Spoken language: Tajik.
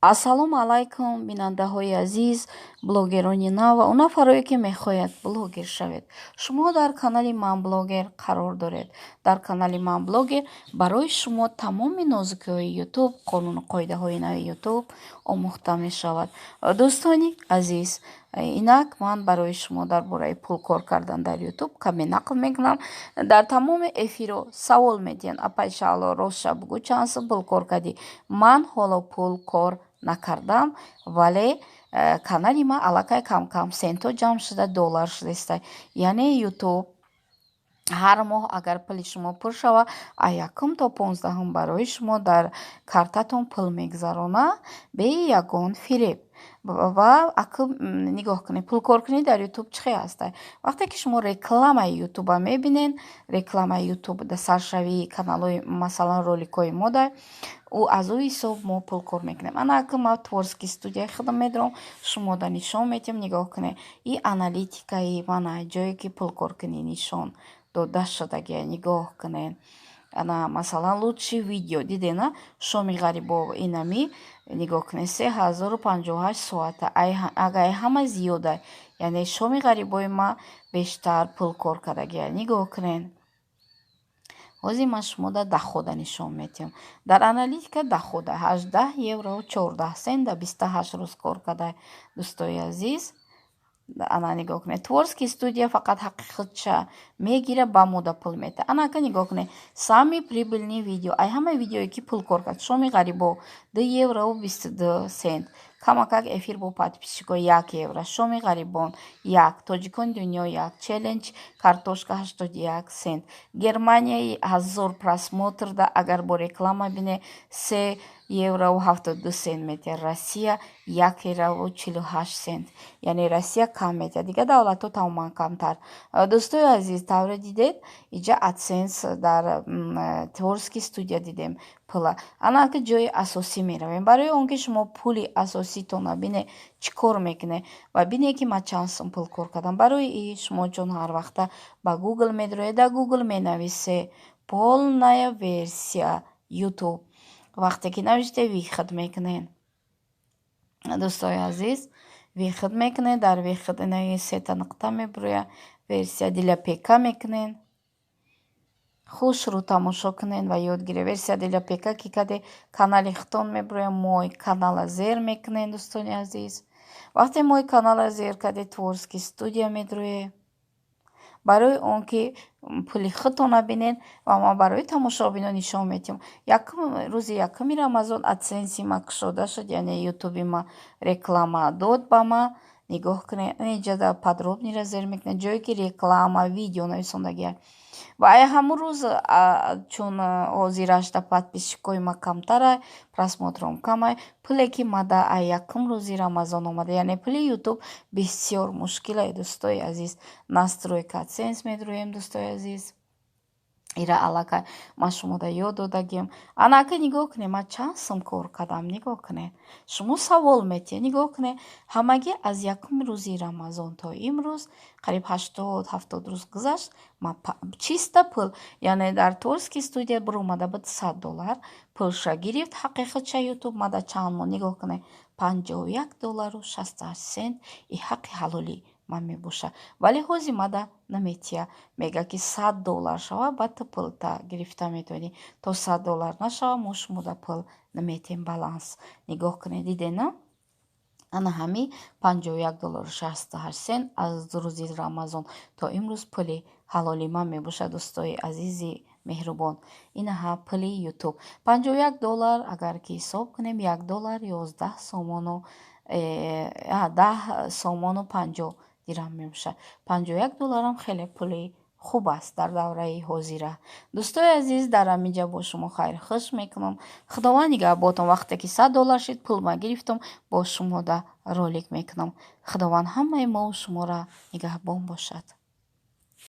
Ассалому алайкум, бинандаҳои азиз, блогерони нав ва он нафаре, ки мехоҳед блогер шавед. Шумо дар канали Ман блогер қарор доред. Дар канали Ман блогер барои шумо тамоми нозукиҳои ютуб, қонуну қоидаҳои нави ютуб омӯхта мешавад. Дӯстони азиз, инак ман барои шумо дар бораи пул кор кардан дар ютуб каме нақл мекунам. Дар тамоми эфиро савол медиҳанд: апайшаъло ростша бугӯ чанд сум пул кор кардӣ? Ман ҳоло пул кор накардам, вале канали ман аллакай кам-кам сентҳо ҷамъ шуда доллар шуда истад. Яъне ютуб ҳар моҳ агар пули шумо пур шава, аз 1 то 15 барои шумо дар картатон пул мегзарона бе ягон фиреб. Ва нигоҳ кунед, пулкор кунӣ дар ютуб чӣ ҳастай? Вақте ки шумо рекламаи ютуба мебинед, рекламаи ютуб дар саршавии каналҳои масалан роликҳои мода, аз ӯ ҳисоб мо пулкор мекунем. Ман творческий студияи худам медорам, шумода нишон медиҳам, нигоҳ кунед. И аналитикаи мана ҷое ки пулкор кунӣ нишон дода шудагия, нигоҳ кунед. Масалан лучши видео дидена, шоми ғарибов инами нигоҳ кунед 3058 соата, агар ҳама зиёда, яъне шоми ғарибои ма бештар пулкор кардагия, нигоҳ кунед. ҳозир ман шумода дахода нишон медиҳам. Дар аналитика дахода 18 евро 14 сент дар 28 рӯз кор карда. Дӯстои азиз, нигоҳ кунед, творческий студия фақат ҳақиқатша мегира ба мода пул мета. Нигоҳ кунед, сами прибыльни видео, ай ҳама видеое ки пулкор кард. Шоми ғарибов 2 евро 22 сент, камакак эфир бо подписчико 1 евро, шоми ғарибон 1, тоҷикони дунё 1, челлендж картошка 81 сент, Германия 1000 просмотр да агар бо реклама бине 3 евро 72 сент метиҳад, Россия 1 евро 48 сент, яъне Россия кам метиҳад, дигар давлатҳо тамоман камтар. Дӯстои азиз, тавре дидед, иҷа AdSense дар творческий студия дидем пула. Ки ҷои асосӣ меравем. Барои он ки шумо пули асоситона бинед, чӣ кор мекунед ва бинед ки ман чанд сум пул кор кардам. Барои ин шумо чун ҳар вақта ба Google медироед, дар Google менависед полная версия YouTube. Вақте ки навиште виход мекунед. Дӯстои азиз, виход мекунед, дар виход сета нуқта мебирояд, версия диляпека мекунед. хушрӯ тамошо кунед ва ёд гиред. Версия диляпека ки каде канали хитон мебирояд, мой канала зер мекунед. Дӯстони азиз, вақте мой канала зер каде творческий студия медироед, барои он ки пули худтона бинед ва ма барои тамошобинон нишон медиҳам. Рӯзи 1 Рамазон AdSense ма кушода шуд, яъне ютуби ма реклама дод ба ма. Нигоҳ кунед, инҷа дар подробнира зер мекунед, ҷое ки реклама видео нависондагия. ва ҳамун рӯз чун ҳозираш дар подписчикои ма камтара, просмотром камай, пуле ки ма дар 1 рӯзи Рамазон омада, яъне пули ютуб бисёр мушкилае. Дӯстои азиз, настройка AdSense медироем. Дӯстои азиз, ира аллакай ман шумода ёд додагиям. Ки нигоҳ кунед, ман чанд сум кор кардам. Нигоҳ кунед, шумо савол метиҳед. Нигоҳ кунед, ҳамагӣ аз 1 рӯзи Рамазон то имрӯз қариб 80-70 рӯз гузашт, ман чиста пул, яъне дар творческий студия биромада буд $100 пулша гирифт. ҳақиқатша ютуб мада чанд моҳ, нигоҳ кунед, $51 68 сент и ҳаққи ҳалолӣ ман мебошад. Вале ҳозир мада наметиҳад, мега ки $100 шава, баъд ту пулта гирифта метавонӣ. То $100 нашава, мо шумода пул наметем баланс. Нигоҳ кунед, дидена? ҳамин $51 68 сент аз рӯзи Рамазон то имрӯз пули ҳалоли ман мебошад. Дӯстои азизи меҳрубон, инаҳа пули ютуб $51 агар ки ҳисоб кунем, $1 11 сомону 10 сомону 50 дирҳам мебошад. $51 хеле пули хуб аст дар давраи ҳозира. Дӯстои азиз, дар ҳаминҷа бо шумо хайрхуш мекунам. Худованд нигаҳботон. Вақте ки $100 шид, пул ма гирифтам, бо шумо да ролик мекунам. Худованд ҳамаи мо шуморо нигаҳбон бошад.